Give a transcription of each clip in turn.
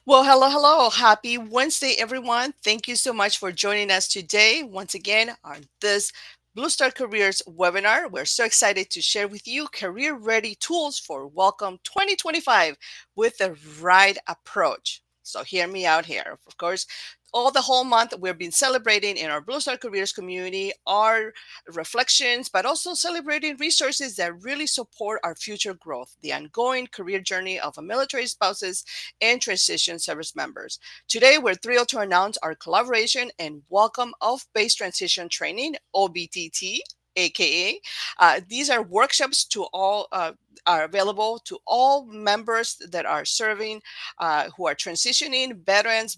Well, hello, hello. Happy Wednesday, everyone. Thank you so much for joining us today, once again, on this Blue Star Careers webinar. We're so excited to share with you career ready tools for Welcome 2025 with the right approach. So, hear me out here. Of course, all the whole month we've been celebrating in our Blue Star Careers community our reflections, but also celebrating resources that really support our future growth, the ongoing career journey of a military spouses and transition service members. Today, we're thrilled to announce our collaboration and welcome of base transition training, OBTT. AKA, these are workshops to all are available to all members that are serving, who are transitioning, veterans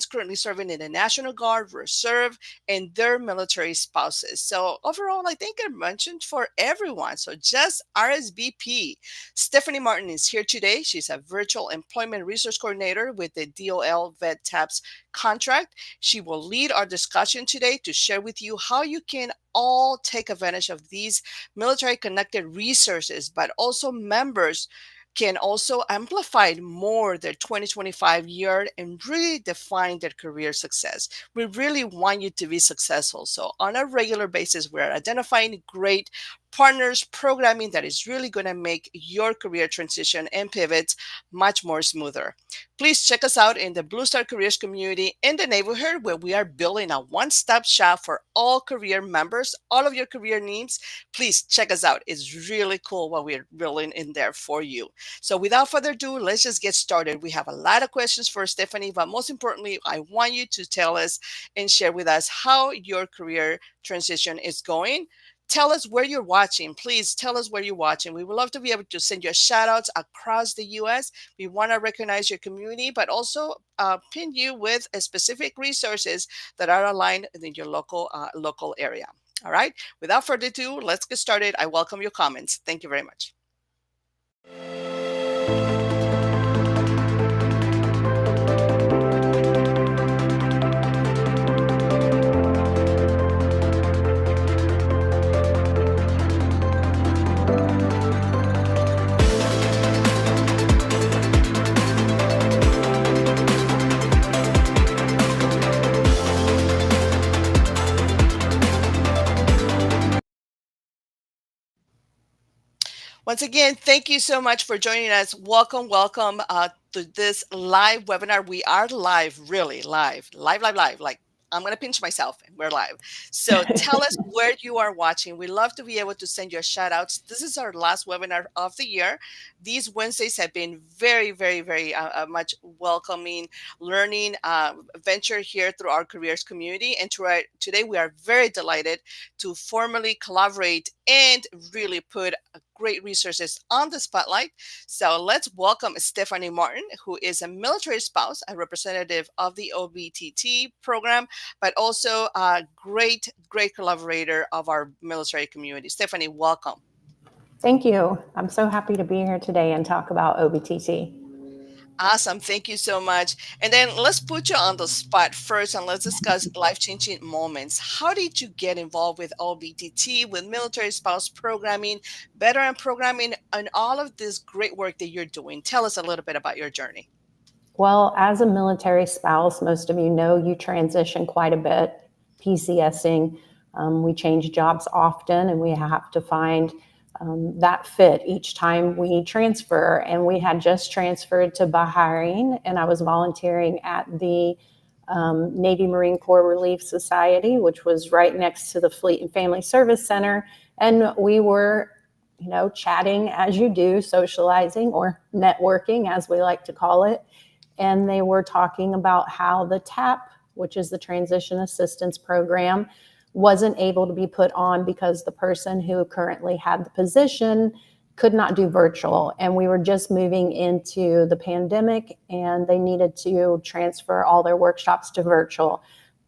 currently serving in the National Guard, Reserve, and their military spouses. So overall, I think I mentioned for everyone. So just RSVP. Stephanie Martin is here today. She's a virtual employment resource coordinator with the DOL VET TAPS contract. She will lead our discussion today to share with you how you can all take advantage of these military connected resources, but also members can also amplify more their 2025 year and really define their career success. We really want you to be successful. So on a regular basis, we're identifying great partners programming that is really going to make your career transition and pivots much more smoother. Please check us out in the Blue Star Careers community in the neighborhood, where we are building a one-stop shop for all career members, all of your career needs. Please check us out. It's really cool what we're building in there for you. So without further ado, let's just get started. We have a lot of questions for Stephanie, but most importantly, I want you to tell us and share with us how your career transition is going. Tell us where you're watching. Please tell us where you're watching. We would love to be able to send you shout outs across the US. We want to recognize your community, but also pin you with specific resources that are aligned in your local area. All right. Without further ado, let's get started. I welcome your comments. Thank you very much. Once again, thank you so much for joining us. Welcome, welcome to this live webinar. We are live, really live, like I'm going to pinch myself. We're live. So tell us where you are watching. We love to be able to send you a shout outs. This is our last webinar of the year. These Wednesdays have been very, very, very much welcoming, learning venture here through our careers community. And today we are very delighted to formally collaborate and really put great resources on the spotlight. So let's welcome Stephanie Martin, who is a military spouse, a representative of the OBTT program, but also a great, great collaborator of our military community. Stephanie, welcome. Thank you. I'm so happy to be here today and talk about OBTT. Awesome. Thank you so much. And then let's put you on the spot first and let's discuss life changing moments. How did you get involved with OBTT, with military spouse programming, veteran programming, and all of this great work that you're doing? Tell us a little bit about your journey. Well, as a military spouse, most of you know you transition quite a bit, PCSing. We change jobs often and we have to find that fit each time we transfer. And we had just transferred to Bahrain, and I was volunteering at the Navy Marine Corps Relief Society, which was right next to the Fleet and Family Service Center. And we were, chatting as you do, socializing or networking, as we like to call it. And they were talking about how the TAP, which is the Transition Assistance Program, wasn't able to be put on because the person who currently had the position could not do virtual. And we were just moving into the pandemic and they needed to transfer all their workshops to virtual.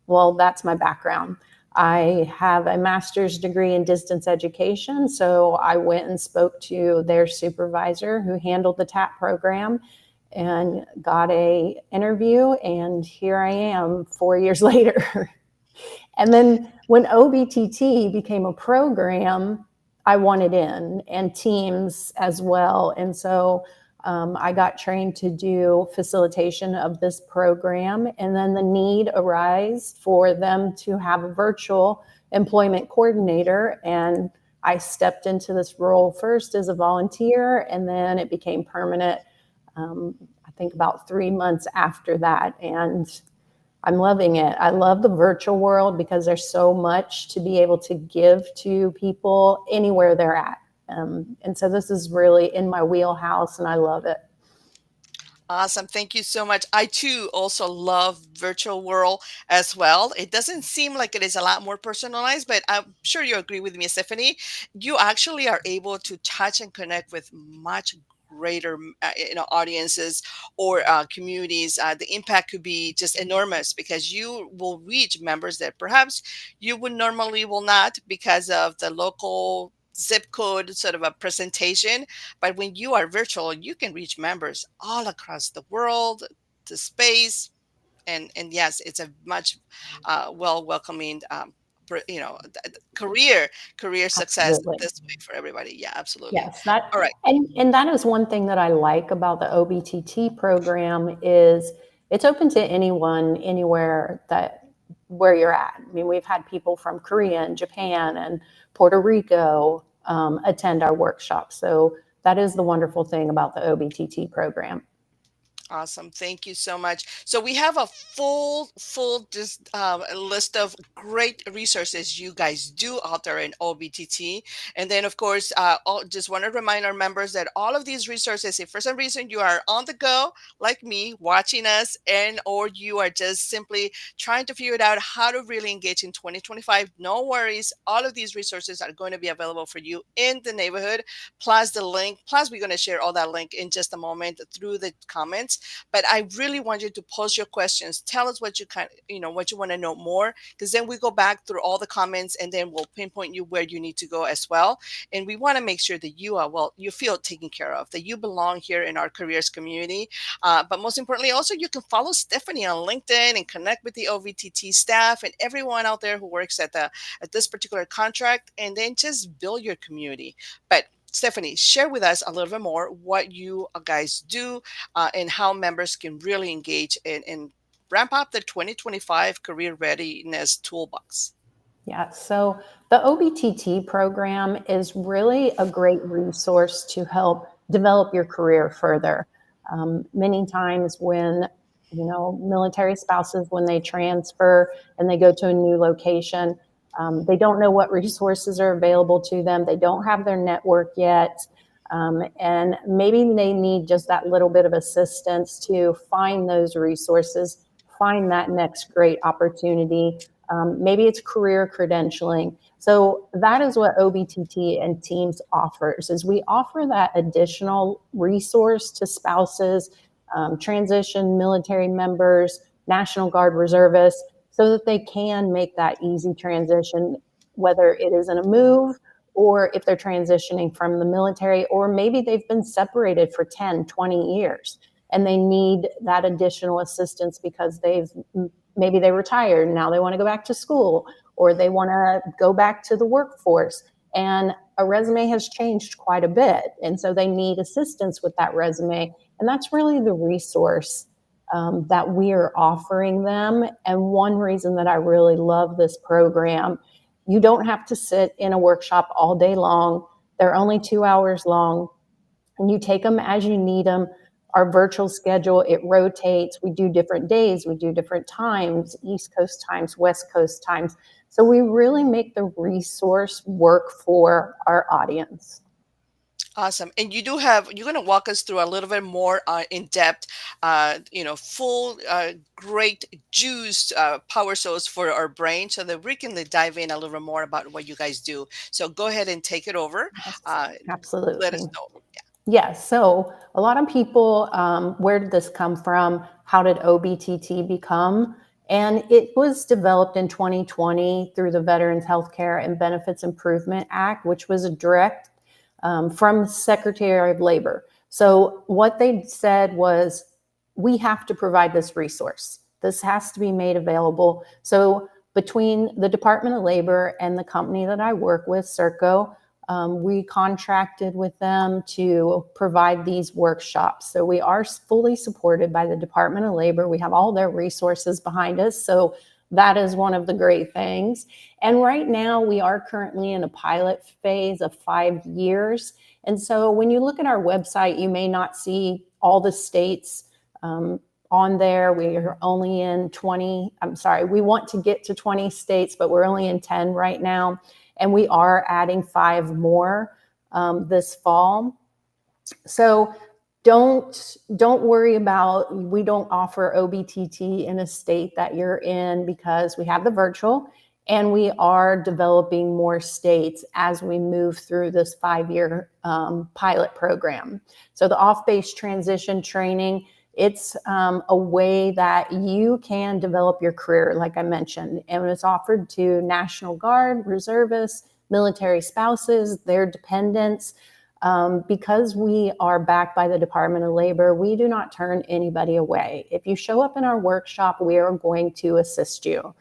Well, that's my background. I have a master's degree in distance education. So I went and spoke to their supervisor who handled the TAP program and got a interview, and here I am 4 years later. And then when OBTT became a program, I wanted in, and teams as well. And so I got trained to do facilitation of this program, and then the need arose for them to have a virtual employment coordinator, and I stepped into this role first as a volunteer, and then it became permanent. I think about 3 months after that, and I'm loving it. I love the virtual world because there's so much to be able to give to people anywhere they're at. And so this is really in my wheelhouse, and I love it. Awesome. Thank you so much. I too also love virtual world as well. It doesn't seem like it is a lot more personalized, but I'm sure you agree with me, Stephanie. You actually are able to touch and connect with much greater audiences or communities. The impact could be just enormous because you will reach members that perhaps you would normally will not because of the local zip code sort of a presentation. But when you are virtual, you can reach members all across the world, the space, and yes, it's a much well welcoming career success Absolutely. this way for everybody. Yeah, absolutely. Yes, that All right. and that is one thing that I like about the OBTT program is it's open to anyone, anywhere that where you're at. I mean, we've had people from Korea and Japan and Puerto Rico attend our workshops. So that is the wonderful thing about the OBTT program. Awesome. Thank you so much. So we have a full just list of great resources you guys do out there in OBTT. And then, of course, just want to remind our members that all of these resources, if for some reason you are on the go, like me, watching us, and or you are just simply trying to figure it out how to really engage in 2025, no worries. All of these resources are going to be available for you in the neighborhood, plus the link. Plus, we're going to share all that link in just a moment through the comments. But I really want you to post your questions. Tell us what what you want to know more, because then we go back through all the comments and then we'll pinpoint you where you need to go as well. And we want to make sure that you feel taken care of, that you belong here in our careers community. But most importantly, also you can follow Stephanie on LinkedIn and connect with the OVTT staff and everyone out there who works at this particular contract, and then just build your community. But Stephanie, share with us a little bit more what you guys do and how members can really engage and ramp up the 2025 career readiness toolbox. Yeah, so the OBTT program is really a great resource to help develop your career further. Many times when Military spouses, when they transfer and they go to a new location, they don't know what resources are available to them. They don't have their network yet. And maybe they need just that little bit of assistance to find those resources, find that next great opportunity. Maybe it's career credentialing. So that is what OBTT and Teams offers, is we offer that additional resource to spouses, transition military members, National Guard reservists, so that they can make that easy transition, whether it is in a move or if they're transitioning from the military, or maybe they've been separated for 10, 20 years and they need that additional assistance because maybe they retired and now they want to go back to school, or they want to go back to the workforce and a resume has changed quite a bit, and so they need assistance with that resume. And that's really the resource that we are offering them. And one reason that I really love this program, you don't have to sit in a workshop all day long. They're only 2 hours long, and you take them as you need them. Our virtual schedule, it rotates. We do different days, we do different times, East Coast times, West Coast times. So we really make the resource work for our audience. Awesome. And you're going to walk us through a little bit more in depth, full, great juice power source for our brain so that we can dive in a little bit more about what you guys do. So go ahead and take it over. Yes, Uh, Let us absolutely. know. Yes. So a lot of people, where did this come from? How did OBTT become? And it was developed in 2020 through the Veterans Healthcare and Benefits Improvement Act, which was a direct from Secretary of Labor. So what they said was, we have to provide this resource. This has to be made available. So between the Department of Labor and the company that I work with, Serco, we contracted with them to provide these workshops. So we are fully supported by the Department of Labor. We have all their resources behind us. So that is one of the great things. And right now we are currently in a pilot phase of 5 years. And so when you look at our website, you may not see all the states on there. We are only in 20, we want to get to 20 states, but we're only in 10 right now. And we are adding 5 more this fall. So don't worry about, we don't offer OBTT in a state that you're in, because we have the virtual, and we are developing more states as we move through this 5-year pilot program. So the off-base transition training, it's a way that you can develop your career, like I mentioned, and it's offered to National Guard, reservists, military spouses, their dependents. Because we are backed by the Department of Labor, we do not turn anybody away. If you show up in our workshop, we are going to assist you.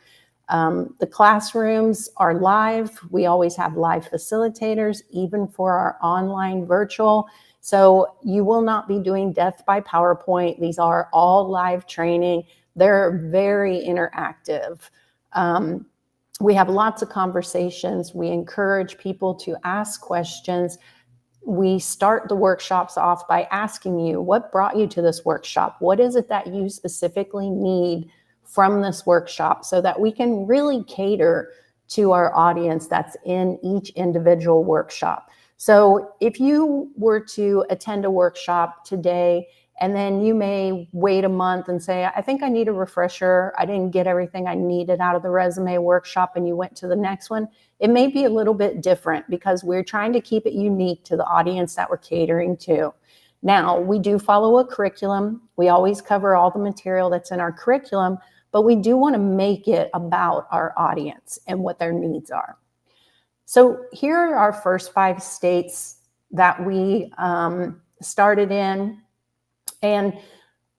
The classrooms are live. We always have live facilitators, even for our online virtual. So you will not be doing death by PowerPoint. These are all live training. They're very interactive. We have lots of conversations. We encourage people to ask questions. We start the workshops off by asking you, what brought you to this workshop? What is it that you specifically need from this workshop, so that we can really cater to our audience that's in each individual workshop. So if you were to attend a workshop today, and then you may wait a month and say, I think I need a refresher. I didn't get everything I needed out of the resume workshop, and you went to the next one. It may be a little bit different, because we're trying to keep it unique to the audience that we're catering to. Now, we do follow a curriculum. We always cover all the material that's in our curriculum, but we do want to make it about our audience and what their needs are. So here are our first 5 states that we started in. And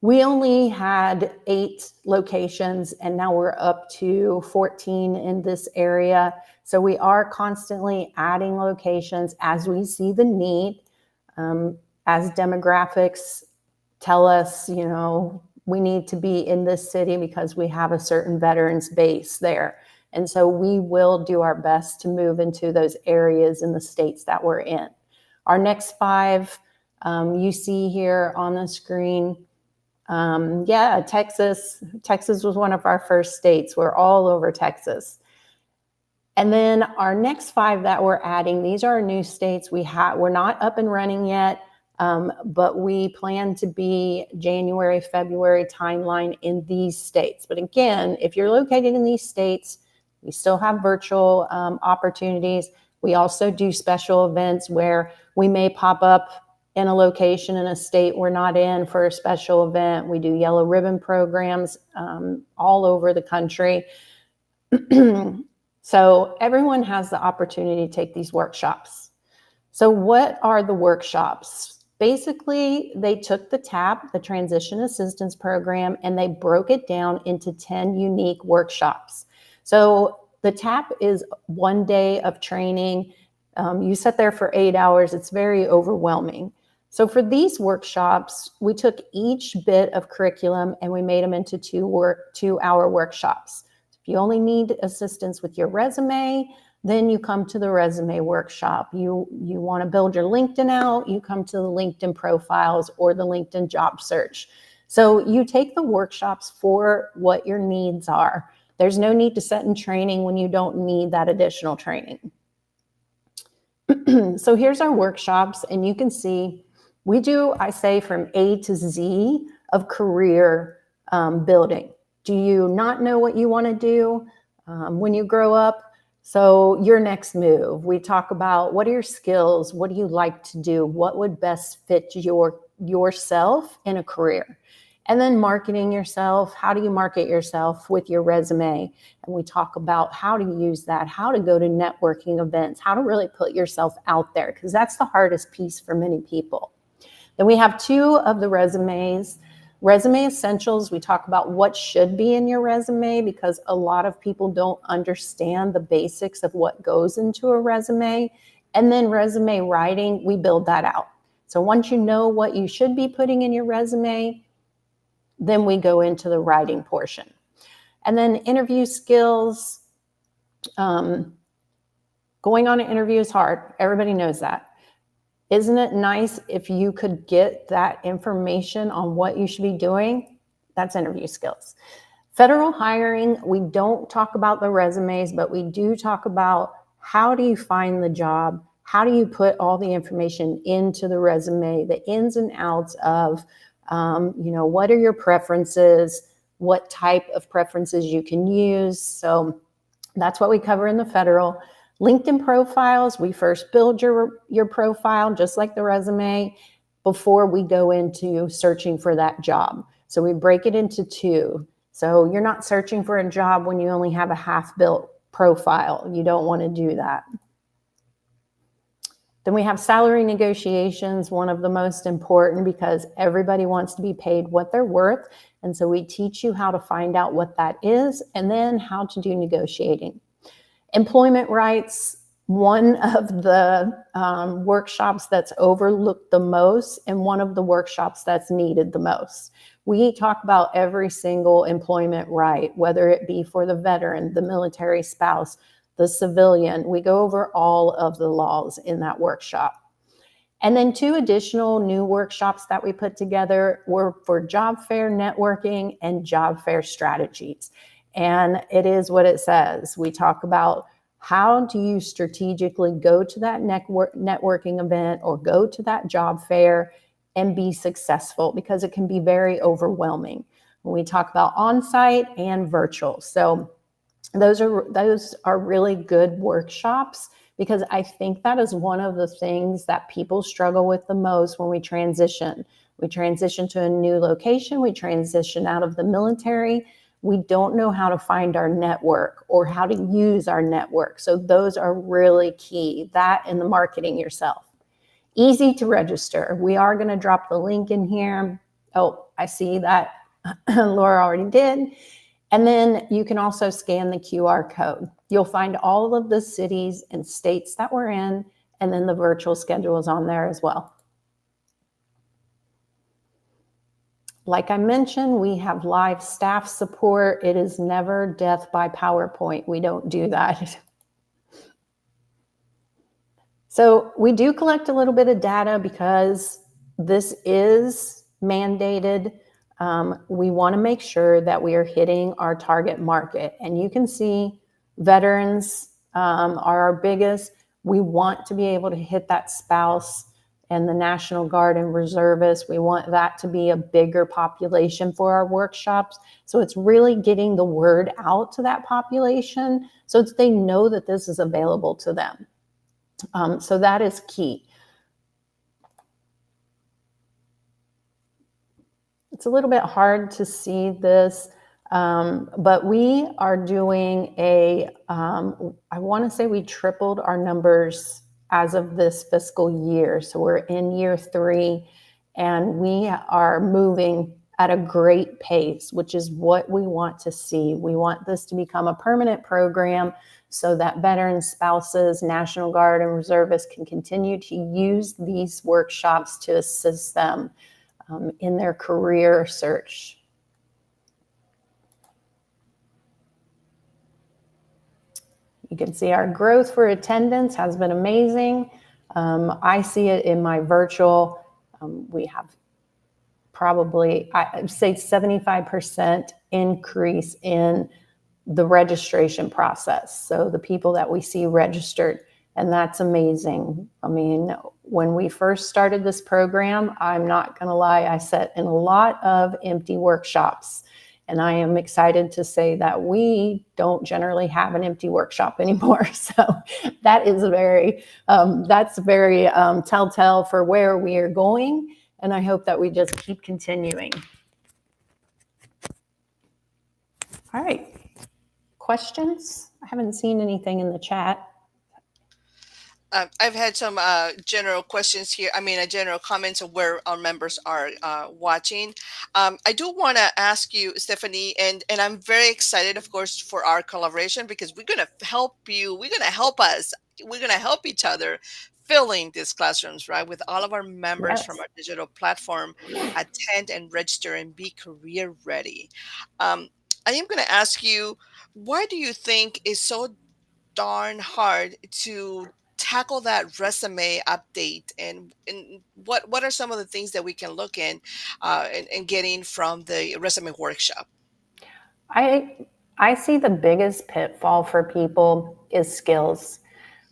we only had 8 locations, and now we're up to 14 in this area. So we are constantly adding locations as we see the need, as demographics tell us, we need to be in this city because we have a certain veterans base there. And so we will do our best to move into those areas in the states that we're in. Our next 5, you see here on the screen, Yeah, Texas. Texas was one of our first states. We're all over Texas. And then our next 5 that we're adding, these are new states. We're not up and running yet, but we plan to be January, February timeline in these states. But again, if you're located in these states, we still have virtual opportunities. We also do special events where we may pop up in a location in a state we're not in for a special event. We do yellow ribbon programs all over the country. So everyone has the opportunity to take these workshops. So what are the workshops? Basically, they took the TAP, the Transition Assistance Program, and they broke it down into 10 unique workshops. So the TAP is 1 day of training. You sit there for 8 hours. It's very overwhelming. So for these workshops, we took each bit of curriculum and we made them into 2-hour workshops. If you only need assistance with your resume, then you come to the resume workshop. You want to build your LinkedIn out, you come to the LinkedIn profiles or the LinkedIn job search. So you take the workshops for what your needs are. There's no need to set in training when you don't need that additional training. So here's our workshops, and you can see we do, I say, from A to Z of career building. Do you not know what you want to do when you grow up? So your next move, we talk about what are your skills? What do you like to do? What would best fit yourself in a career? And then marketing yourself. How do you market yourself with your resume? And we talk about how to use that, how to go to networking events, how to really put yourself out there, because that's the hardest piece for many people. Then we have 2 of the resumes. Resume essentials, we talk about what should be in your resume because a lot of people don't understand the basics of what goes into a resume. And then resume writing, we build that out. So once you know what you should be putting in your resume, then we go into the writing portion. And then interview skills. Going on an interview is hard. Everybody knows that. Isn't it nice if you could get that information on what you should be doing? That's interview skills. Federal hiring, we don't talk about the resumes, but we do talk about how do you find the job? How do you put all the information into the resume, the ins and outs of, what are your preferences, what type of preferences you can use. So that's what we cover in the federal. LinkedIn profiles, we first build your profile just like the resume before we go into searching for that job. So we break it into 2. So you're not searching for a job when you only have a half-built profile. You don't want to do that. Then we have salary negotiations, one of the most important because everybody wants to be paid what they're worth. And so we teach you how to find out what that is and then how to do negotiating. Employment rights, one of the workshops that's overlooked the most and one of the workshops that's needed the most. We talk about every single employment right, whether it be for the veteran, the military spouse, the civilian. We go over all of the laws in that workshop. And then 2 additional new workshops that we put together were for job fair networking and job fair strategies. And it is what it says. We talk about how do you strategically go to that networking event or go to that job fair and be successful, because it can be very overwhelming. When we talk about on-site and virtual. So those are really good workshops because I think that is one of the things that people struggle with the most when we transition. We transition to a new location, we transition out of the military. We don't know how to find our network or how to use our network. So those are really key, that and the marketing yourself. Easy to register. We are going to drop the link in here. Oh, I see that Laura already did. And then you can also scan the QR code. You'll find all of the cities and states that we're in, and then the virtual schedule is on there as well. Like I mentioned, we have live staff support. It is never death by PowerPoint. We don't do that. So we do collect a little bit of data because this is mandated. We want to make sure that we are hitting our target market. And you can see veterans are our biggest. We want to be able to hit that spouse and the National Guard and reservists. We want that to be a bigger population for our workshops. So it's really getting the word out to that population so they know that this is available to them. So that is key. It's a little bit hard to see this, but we are doing I want to say we tripled our numbers as of this fiscal year. So we're in year 3 and we are moving at a great pace, which is what we want to see. We want this to become a permanent program so that veterans, spouses, National Guard, and reservists can continue to use these workshops to assist them in their career search. You can see our growth for attendance has been amazing. I see it in my virtual. We have probably, I'd say 75% increase in the registration process. So the people that we see registered, and that's amazing. I mean, when we first started this program, I'm not going to lie, I sat in a lot of empty workshops. And I am excited to say that we don't generally have an empty workshop anymore. So that is that's very telltale for where we are going. And I hope that we just keep continuing. All right. Questions? I haven't seen anything in the chat. I've had some general questions here. I mean, general comments of where our members are watching. I do want to ask you, Stephanie, and I'm very excited, of course, for our collaboration because we're going to help you. We're going to help us. We're going to help each other filling these classrooms, right? With all of our members from Yes. our digital platform, attend and register and be career ready. Um, I am going to ask you, why do you think is so darn hard to tackle that resume update and what are some of the things that we can look in getting from the resume workshop? I I see the biggest pitfall for people is skills.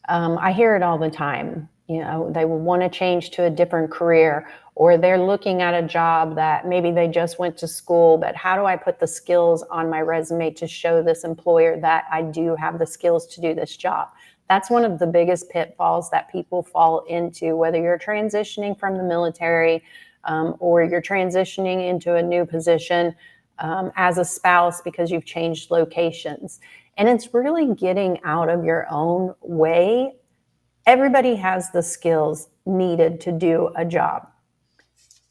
I hear it all the time. You know, they want to change to a different career, or they're looking at a job that maybe they just went to school, but how do I put the skills on my resume to show this employer that I do have the skills to do this job? That's one of the biggest pitfalls that people fall into, whether you're transitioning from the military or you're transitioning into a new position as a spouse because you've changed locations. And it's really getting out of your own way. Everybody has the skills needed to do a job.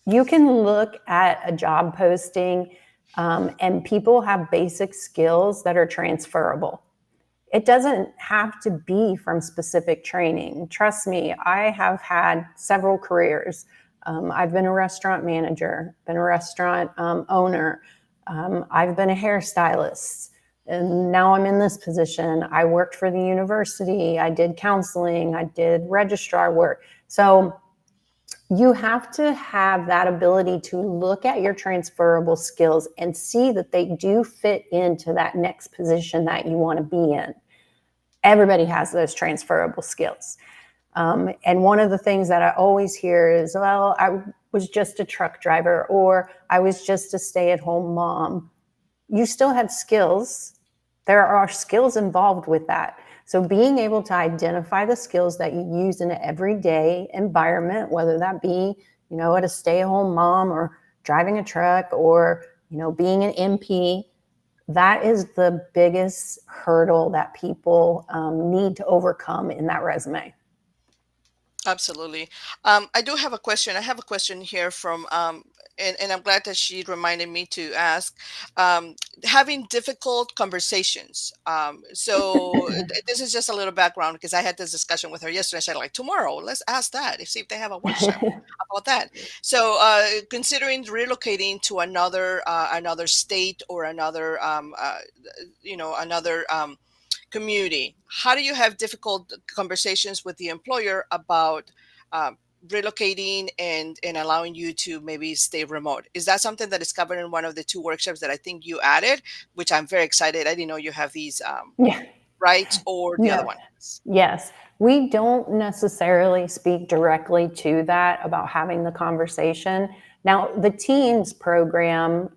You can look at a job posting and people have basic skills that are transferable. It doesn't have to be from specific training. Trust me, I have had several careers. I've been a restaurant manager, been a restaurant owner. I've been a hairstylist. And now I'm in this position. I worked for the university. I did counseling. I did registrar work. So you have to have that ability to look at your transferable skills and see that they do fit into that next position that you want to be in. Everybody has those transferable skills. And one of the things that I always hear is, well, I was just a truck driver or I was just a stay-at-home mom. You still had skills. There are skills involved with that. So being able to identify the skills that you use in an everyday environment, whether that be, at a stay-at-home mom or driving a truck or, being an MP, that is the biggest hurdle that people need to overcome in that resume. Absolutely. I do have a question. I have a question here from, and I'm glad that she reminded me to ask, having difficult conversations. This is just a little background because I had this discussion with her yesterday. I said, like, tomorrow, let's ask that, see if they have a workshop about that. So, considering relocating to another state or another community, how do you have difficult conversations with the employer about relocating and allowing you to maybe stay remote. Is that something that is covered in one of the two workshops that I think you added, which I'm very excited. I didn't know you have these Yeah. rights, or the other No. one? Yes. We don't necessarily speak directly to that about having the conversation. Now, the teens program,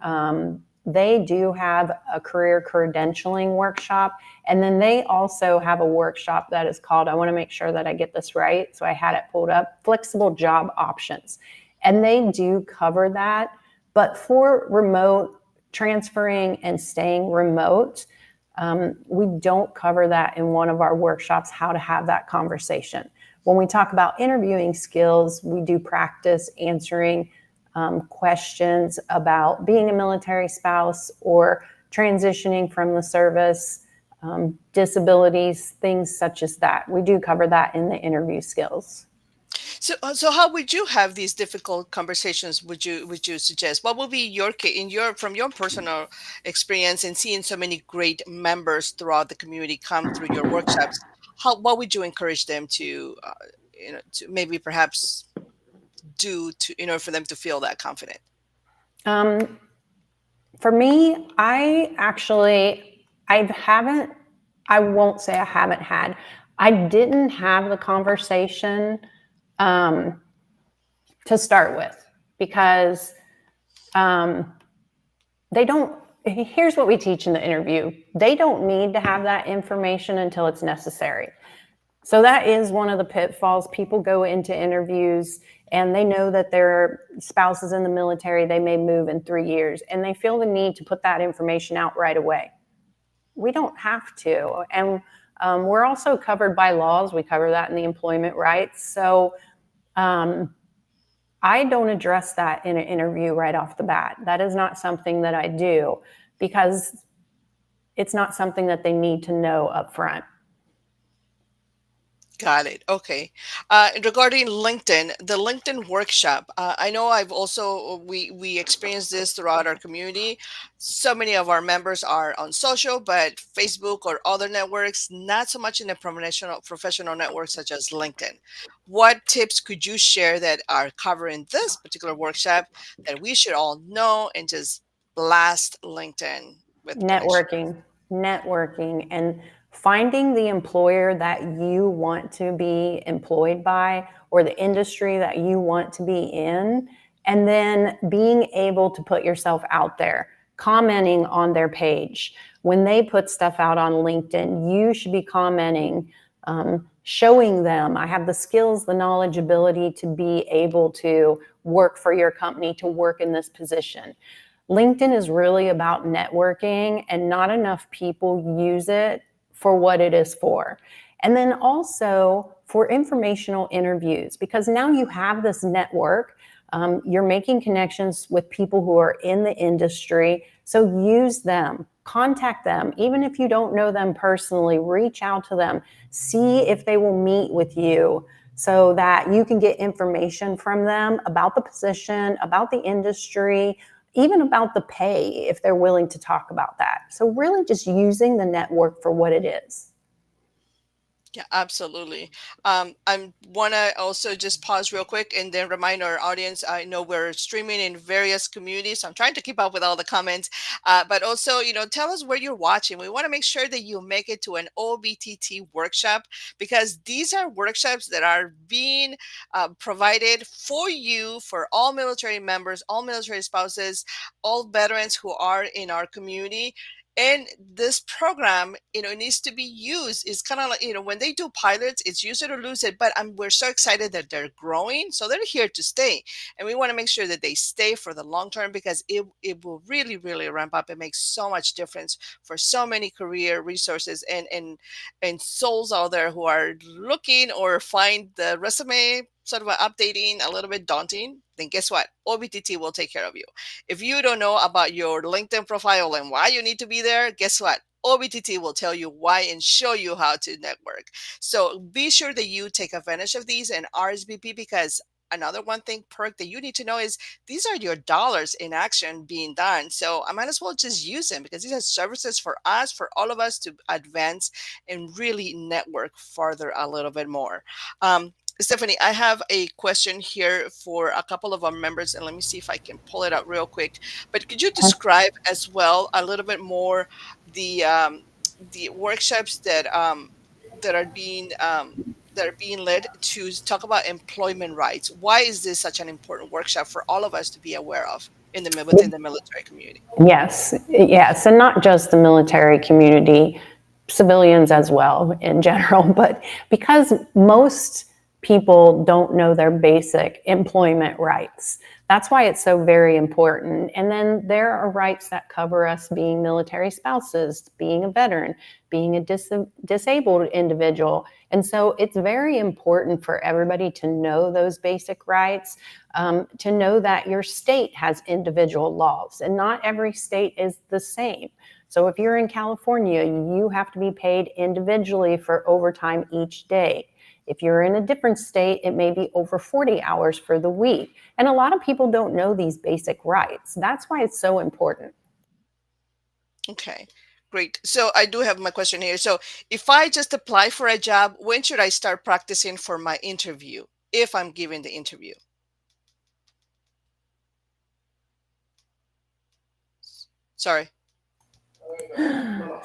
they do have a career credentialing workshop. And then they also have a workshop that is called, I want to make sure that I get this right. So I had it pulled up, flexible job options. And they do cover that. But for remote transferring and staying remote, we don't cover that in one of our workshops, how to have that conversation. When we talk about interviewing skills, we do practice answering questions about being a military spouse or transitioning from the service, disabilities, things such as that. We do cover that in the interview skills. So how would you have these difficult conversations? Would you suggest? What would be your in your from your personal experience and seeing so many great members throughout the community come through your workshops? How what would you encourage them to, to maybe perhaps do to in order for them to feel that confident? Um, for me, I haven't, I won't say I haven't had, I didn't have the conversation um, to start with because um, they don't, here's what we teach in the interview. They don't need to have that information until it's necessary. So that is one of the pitfalls. People go into interviews and they know that their spouse is in the military, they may move in 3 years, and they feel the need to put that information out right away. We don't have to. And we're also covered by laws. We cover that in the employment rights. So um, I don't address that in an interview right off the bat. That is not something that I do because it's not something that they need to know up front. Got it. Okay. Regarding LinkedIn, the LinkedIn workshop, I know I've also we experience this throughout our community. So many of our members are on social, but Facebook or other networks, not so much in the professional networks such as LinkedIn. What tips could you share that are covering this particular workshop that we should all know and just blast LinkedIn with connection? Networking, networking, and finding the employer that you want to be employed by or the industry that you want to be in, and then being able to put yourself out there, commenting on their page. When they put stuff out on LinkedIn, you should be commenting, showing them I have the skills, the knowledge, ability to be able to work for your company, to work in this position. LinkedIn is really about networking, and not enough people use it for what it is for. And then also for informational interviews, because now you have this network. You're making connections with people who are in the industry. So use them, contact them. Even if you don't know them personally, reach out to them, see if they will meet with you so that you can get information from them about the position, about the industry, even about the pay if they're willing to talk about that. So really just using the network for what it is. Yeah, absolutely. I want to also just pause real quick and then remind our audience. I know we're streaming in various communities, so I'm trying to keep up with all the comments. But also, tell us where you're watching. We want to make sure that you make it to an OBTT workshop because these are workshops that are being provided for you, for all military members, all military spouses, all veterans who are in our community. And this program, needs to be used. It's kind of like, when they do pilots, it's use it or lose it. But we're so excited that they're growing, so they're here to stay, and we want to make sure that they stay for the long term because it will really really ramp up. It makes so much difference for so many career resources and souls out there who are looking or find the resume sort of updating a little bit daunting. Then guess what? OBTT will take care of you. If you don't know about your LinkedIn profile and why you need to be there, guess what? OBTT will tell you why and show you how to network. So be sure that you take advantage of these and RSVP because another one thing perk that you need to know is these are your dollars in action being done. So I might as well just use them because these are services for us, for all of us to advance and really network further a little bit more. Stephanie, I have a question here for a couple of our members, and let me see if I can pull it out real quick. But could you describe as well a little bit more the workshops that are being that are being led to talk about employment rights? Why is this such an important workshop for all of us to be aware of within the military community? Yes, yes, and not just the military community, civilians as well in general, but because most people don't know their basic employment rights. That's why it's so very important. And then there are rights that cover us being military spouses, being a veteran, being a disabled individual. And so it's very important for everybody to know those basic rights, to know that your state has individual laws and not every state is the same. So if you're in California, you have to be paid individually for overtime each day. If you're in a different state, it may be over 40 hours for the week. And a lot of people don't know these basic rights. That's why it's so important. Okay, great. So I do have my question here. So if I just apply for a job, when should I start practicing for my interview if I'm giving the interview? Sorry.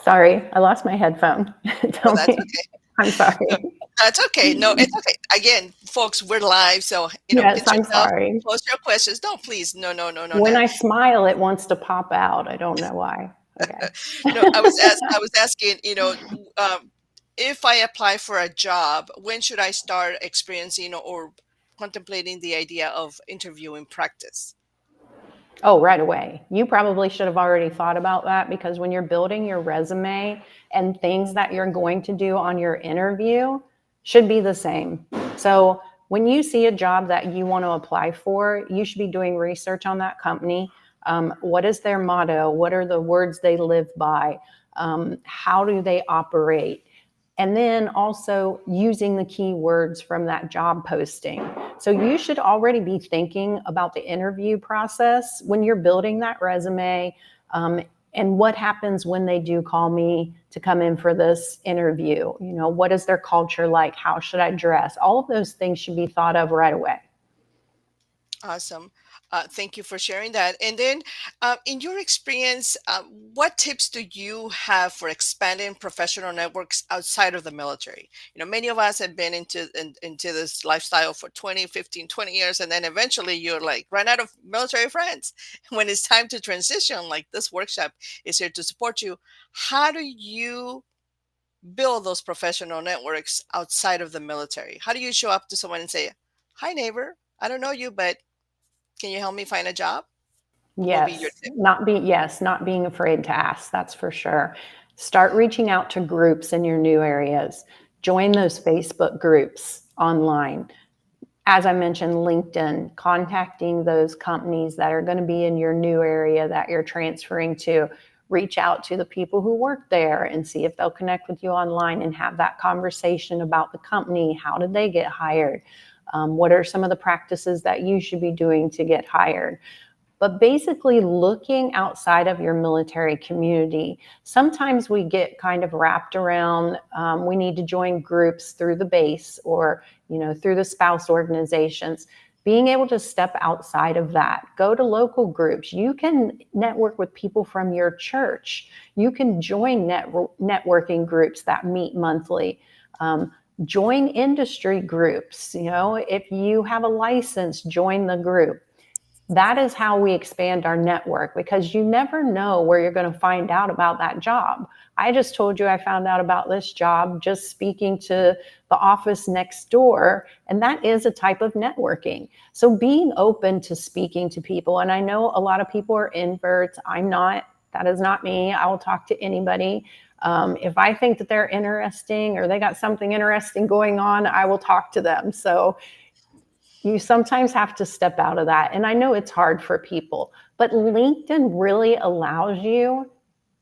Sorry, I lost my headphone. Oh, Tell that's me. okay. I'm No, sorry. that's okay. No, it's okay. Again, folks, we're live, so Yes, pinch I'm yourself, sorry. post your questions. No, please, no, no, no, no, When no. I smile, it wants to pop out. I don't know why. Okay. No, I was asking, if I apply for a job, when should I start experiencing or contemplating the idea of interviewing practice? Oh, right away. You probably should have already thought about that because when you're building your resume and things that you're going to do on your interview should be the same. So when you see a job that you want to apply for, you should be doing research on that company. What is their motto? What are the words they live by? How do they operate? And then also using the keywords from that job posting. So you should already be thinking about the interview process when you're building that resume. And what happens when they do call me to come in for this interview? What is their culture like? How should I dress? All of those things should be thought of right away. Awesome. Thank you for sharing that. And then, in your experience, what tips do you have for expanding professional networks outside of the military? Many of us have been into this lifestyle for 20, 15, 20 years, and then eventually you're like run out of military friends. When it's time to transition, like this workshop is here to support you. How do you build those professional networks outside of the military? How do you show up to someone and say, "Hi, neighbor, I don't know you, but can you help me find a job?" What will be your tip? Not being afraid to ask, that's for sure. Start reaching out to groups in your new areas. Join those Facebook groups online. As I mentioned, LinkedIn, contacting those companies that are going to be in your new area that you're transferring to. Reach out to the people who work there and see if they'll connect with you online and have that conversation about the company. How did they get hired? What are some of the practices that you should be doing to get hired? But basically looking outside of your military community. Sometimes we get kind of wrapped around, we need to join groups through the base or, through the spouse organizations. Being able to step outside of that, go to local groups. You can network with people from your church. You can join networking groups that meet monthly. Join industry groups. If you have a license, join the group. That is how we expand our network because you never know where you're going to find out about that job. I just told you I found out about this job just speaking to the office next door, and that is a type of networking. So being open to speaking to people, and I know a lot of people are inverts. I'm not. That is not me. I will talk to anybody. If I think that they're interesting or they got something interesting going on, I will talk to them. So you sometimes have to step out of that. And I know it's hard for people, but LinkedIn really allows you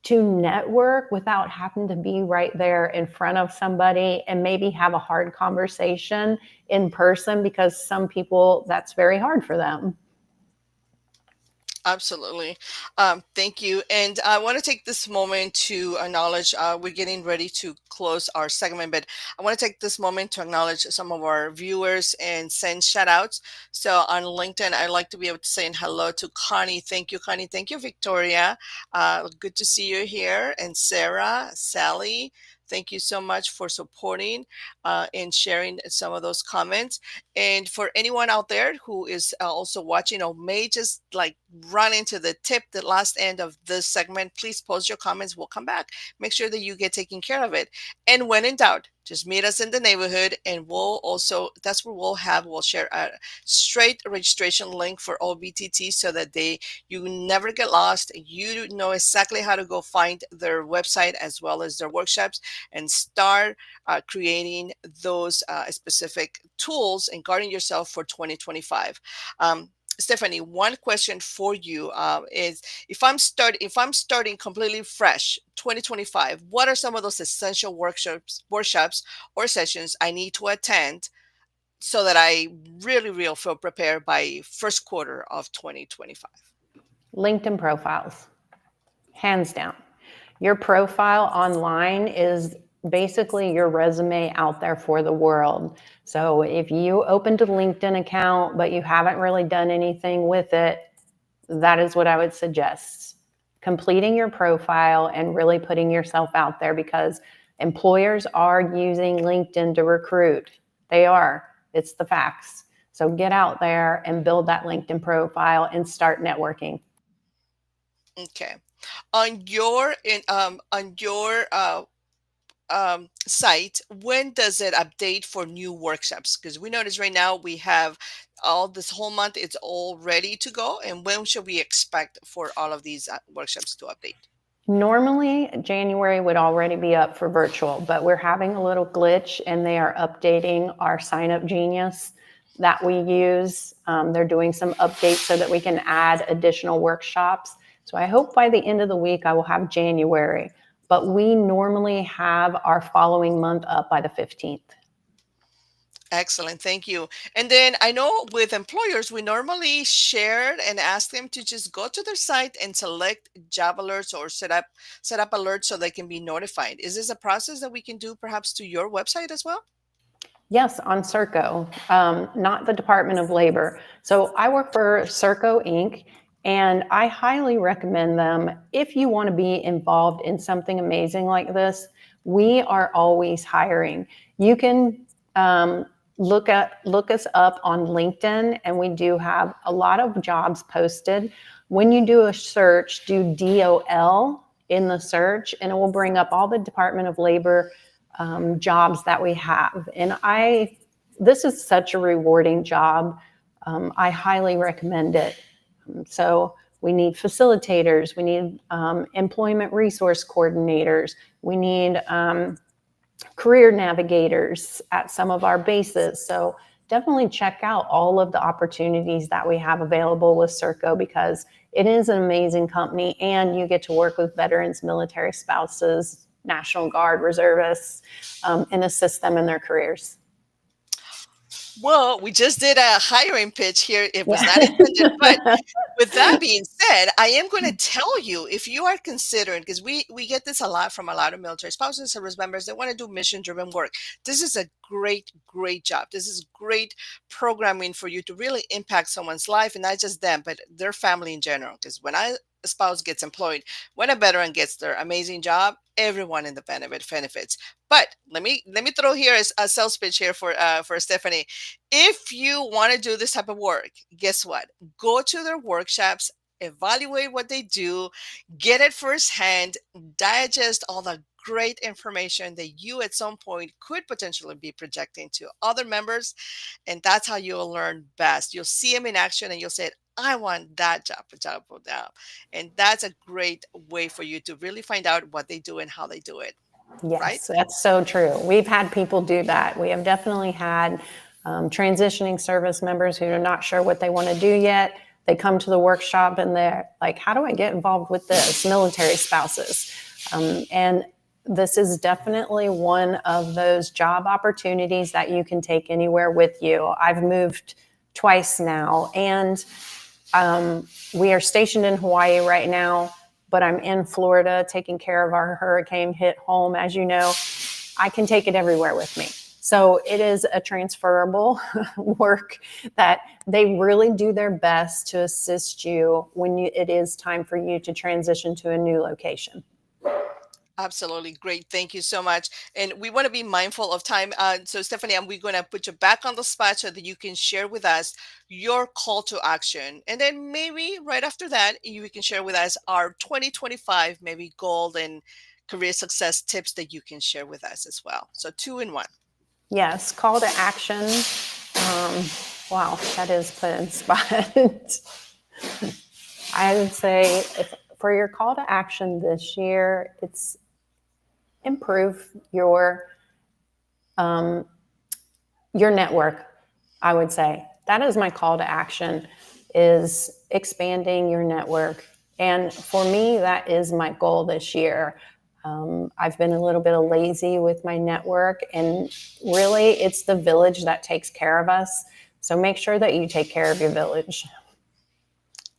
to network without having to be right there in front of somebody and maybe have a hard conversation in person because some people, that's very hard for them. Absolutely. Thank you. And I want to take this moment to acknowledge we're getting ready to close our segment, but I want to take this moment to acknowledge some of our viewers and send shout outs. So on LinkedIn, I'd like to be able to say hello to Connie. Thank you, Connie. Thank you, Victoria. Good to see you here. And Sarah, Sally. Thank you so much for supporting and sharing some of those comments. And for anyone out there who is also watching or may just like run into the tip, the last end of this segment, please post your comments. We'll come back. Make sure that you get taken care of it. And when in doubt, just meet us in the neighborhood and we'll also, that's where we'll share a straight registration link for OBTT so that you never get lost. You know exactly how to go find their website as well as their workshops and start creating those specific tools and guarding yourself for 2025. Stephanie, one question for you is if I'm starting completely fresh 2025, what are some of those essential workshops or sessions I need to attend so that I really feel prepared by first quarter of 2025? LinkedIn profiles, hands down. Your profile online is basically your resume out there for the world. So if you opened a LinkedIn account, but you haven't really done anything with it, that is what I would suggest. Completing your profile and really putting yourself out there, because employers are using LinkedIn to recruit. They are. It's the facts. So get out there and build that LinkedIn profile and start networking. Okay. On your site, when does it update for new workshops? Because we notice right now we have all this whole month, it's all ready to go. And when should we expect for all of these workshops to update? Normally, January would already be up for virtual, but we're having a little glitch and they are updating our Sign Up Genius that we use. They're doing some updates so that we can add additional workshops. So I hope by the end of the week I will have January, but we normally have our following month up by the 15th. Excellent. Thank you. And then I know with employers, we normally share and ask them to just go to their site and select job alerts or set up alerts so they can be notified. Is this a process that we can do perhaps to your website as well? Yes, on Serco, not the Department of Labor. So I work for Serco Inc., and I highly recommend them if you want to be involved in something amazing like this. We are always hiring. You can look us up on LinkedIn, and we do have a lot of jobs posted. When you do a search, do DOL in the search, and it will bring up all the Department of Labor jobs that we have. And this is such a rewarding job. I highly recommend it. So we need facilitators, we need employment resource coordinators, we need career navigators at some of our bases. So definitely check out all of the opportunities that we have available with Serco, because it is an amazing company and you get to work with veterans, military spouses, National Guard reservists, and assist them in their careers. Well, we just did a hiring pitch here. It was not intended, but Yeah. with that being said, I am going to tell you, if you are considering, because we get this a lot from a lot of military spouses, service members, they want to do mission-driven work. This is a great job. This is great programming for you to really impact someone's life, and not just them, but their family in general. Because when a spouse gets employed, when a veteran gets their amazing job, everyone in the benefits. But let me throw here a sales pitch here for Stephanie. If you want to do this type of work, guess what? Go to their workshops, evaluate what they do, get it firsthand, digest all the great information that you at some point could potentially be projecting to other members. And that's how you'll learn best. You'll see them in action and you'll say, I want that job. And that's a great way for you to really find out what they do and how they do it. Right? Yes, that's so true. We've had people do that. We have definitely had transitioning service members who are not sure what they want to do yet. They come to the workshop and they're like, how do I get involved with this? Military spouses. And this is definitely one of those job opportunities that you can take anywhere with you. I've moved twice now, and We are stationed in Hawaii right now, but I'm in Florida taking care of our hurricane hit home. As you know, I can take it everywhere with me. So it is a transferable work that they really do their best to assist you when it is time for you to transition to a new location. Absolutely great. Thank you so much. And we want to be mindful of time. So, Stephanie, we're going to put you back on the spot so that you can share with us your call to action. And then maybe right after that, you can share with us our 2025, maybe goal and career success tips that you can share with us as well. So, two in one. Yes, call to action. Wow, that is put in spot. I would say for your call to action this year, it's improve your network. I would say that is my call to action, is expanding your network. And for me, that is my goal this year. I've been a little bit lazy with my network, and really, it's the village that takes care of us. So make sure that you take care of your village.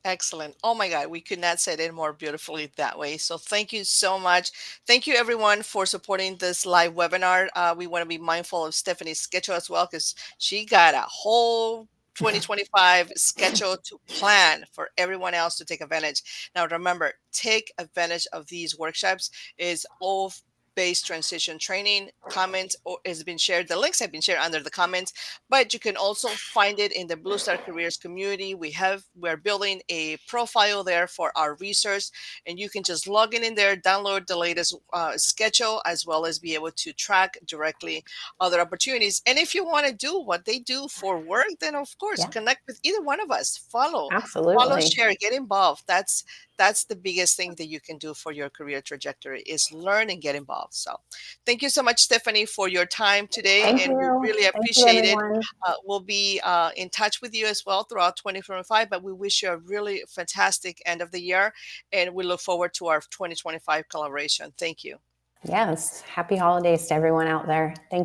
Excellent. Oh my God, we could not say it more beautifully that way. So thank you so much. Thank you everyone for supporting this live webinar. We want to be mindful of Stephanie's schedule as well because she got a whole 2025 schedule to plan for everyone else to take advantage. Now remember, take advantage of these workshops. Is all based transition training. Comments or has been shared. The links have been shared under the comments, but you can also find it in the Blue Star Careers community. We're building a profile there for our research, and you can just log in there, download the latest schedule, as well as be able to track directly other opportunities. And if you want to do what they do for work, then of course Yeah, connect with either one of us. Follow, absolutely. share, get involved. That's the biggest thing that you can do for your career trajectory is learn and get involved. So thank you so much, Stephanie, for your time today, Thank and we you. really Thank you, appreciate it. everyone. We'll be in touch with you as well throughout 2025, but we wish you a really fantastic end of the year, and we look forward to our 2025 collaboration. Thank you. Yes, happy holidays to everyone out there. Thank